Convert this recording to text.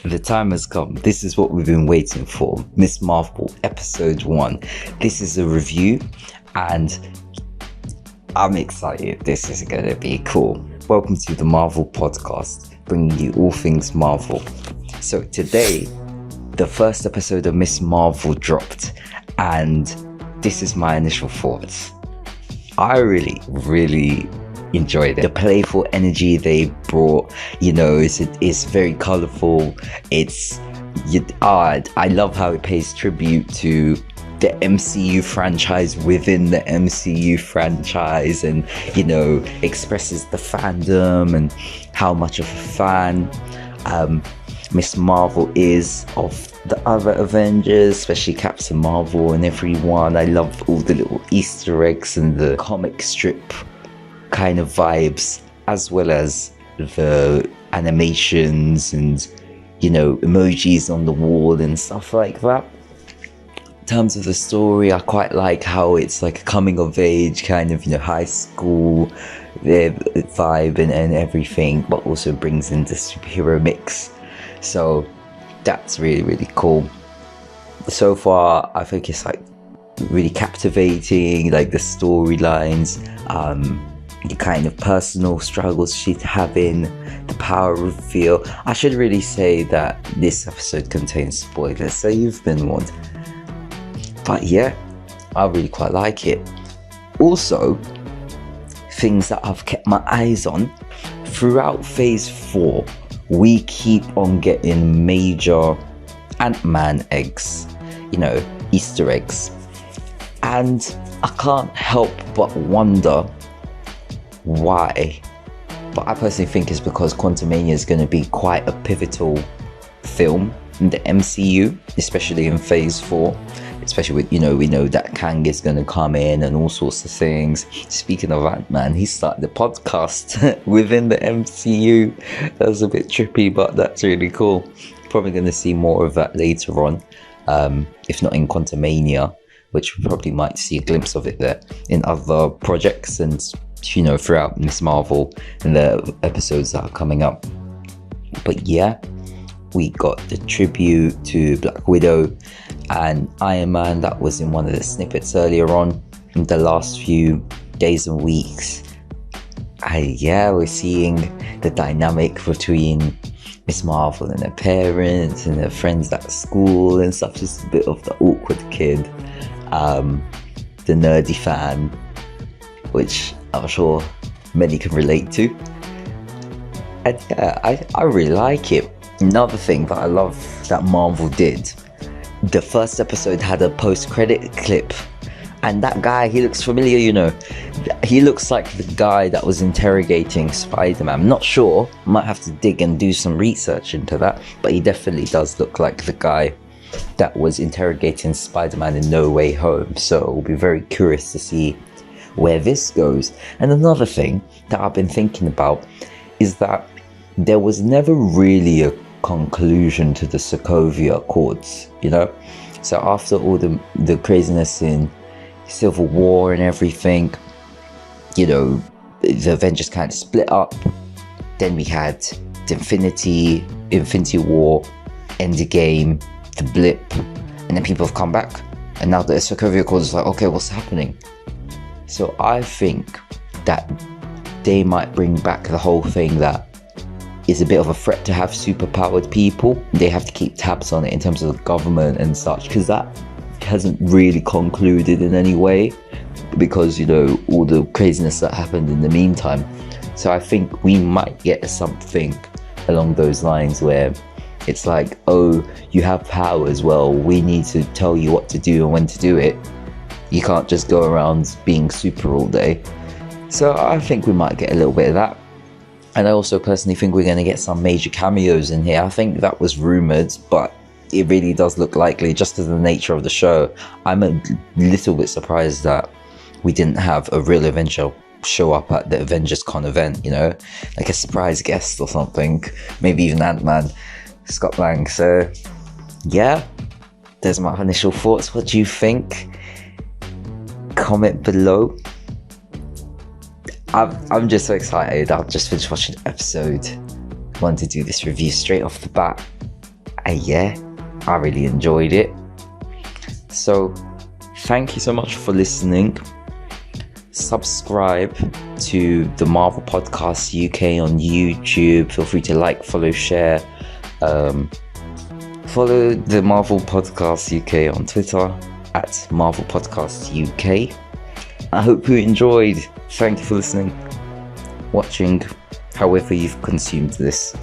The time has come. This is what we've been waiting for. Miss Marvel, episode 1. This is a review, and I'm excited. This is going to be cool. Welcome to the Marvel podcast, bringing you all things Marvel. So today, the first episode of Miss Marvel dropped, and this is my initial thoughts. I really enjoyed it. The playful energy they brought, it's very colorful. I love how it pays tribute to the MCU franchise within the MCU franchise, and expresses the fandom and how much of a fan Miss Marvel is of the other Avengers, especially Captain Marvel and everyone. I love all the little Easter eggs and the comic strip kind of vibes, as well as the animations and emojis on the wall and stuff like that. In terms of the story, I quite like how it's like a coming of age kind of high school vibe and everything, but also brings in the superhero mix. So that's really cool. So far I think it's like really captivating, like the storylines, the kind of personal struggles she's having, the power reveal. I should really say that this episode contains spoilers, so you've been warned. But yeah, I really quite like it. Also, things that I've kept my eyes on throughout phase 4, we keep on getting major Ant-Man eggs, Easter eggs. And I can't help but wonder why. But I personally think it's because Quantumania is going to be quite a pivotal film in the MCU, especially in phase 4. Especially with, we know that Kang is going to come in and all sorts of things. Speaking of Ant-Man, he started the podcast within the MCU. That's a bit trippy, but that's really cool. Probably going to see more of that later on, if not in Quantumania, which we probably might see a glimpse of it there in other projects and, throughout Miss Marvel and the episodes that are coming up. But yeah, we got the tribute to Black Widow and Iron Man that was in one of the snippets earlier on in the last few days and weeks. We're seeing the dynamic between Miss Marvel and her parents and her friends at school and stuff. Just a bit of the awkward kid, the nerdy fan, which I'm sure many can relate to. And yeah, I really like it. Another thing that I love that Marvel did, the first episode had a post-credit clip, and that guy, he looks familiar, he looks like the guy that was interrogating Spider-Man. I'm not sure, might have to dig and do some research into that, but he definitely does look like the guy that was interrogating Spider-Man in No Way Home. So we'll be very curious to see where this goes. And another thing that I've been thinking about is that there was never really a conclusion to the Sokovia Accords, So after all the craziness in Civil War and everything, the Avengers kind of split up. Then we had the Infinity War, Endgame, the blip, and then people have come back. And now the Sokovia Accords is like, okay, what's happening? So I think that they might bring back the whole thing that is a bit of a threat to have superpowered people. They have to keep tabs on it in terms of the government and such, because that hasn't really concluded in any way, because all the craziness that happened in the meantime. So I think we might get something along those lines where it's like, oh, you have powers, well, we need to tell you what to do and when to do it. You can't just go around being super all day. So I think we might get a little bit of that. And I also personally think we're going to get some major cameos in here. I think that was rumoured, but it really does look likely just to the nature of the show. I'm a little bit surprised that we didn't have a real Avenger show up at the Avengers Con event, like a surprise guest or something. Maybe even Ant-Man, Scott Lang. So yeah, there's my initial thoughts. What do you think? Comment below. I'm just so excited. I've just finished watching the episode. Want to do this review straight off the bat. And yeah, I really enjoyed it. So thank you so much for listening. Subscribe to the Marvel Podcast UK on YouTube. Feel free to like, follow, share. Follow the Marvel Podcast UK on Twitter at Marvel Podcast UK. I hope you enjoyed. Thank you for listening, watching, however you've consumed this.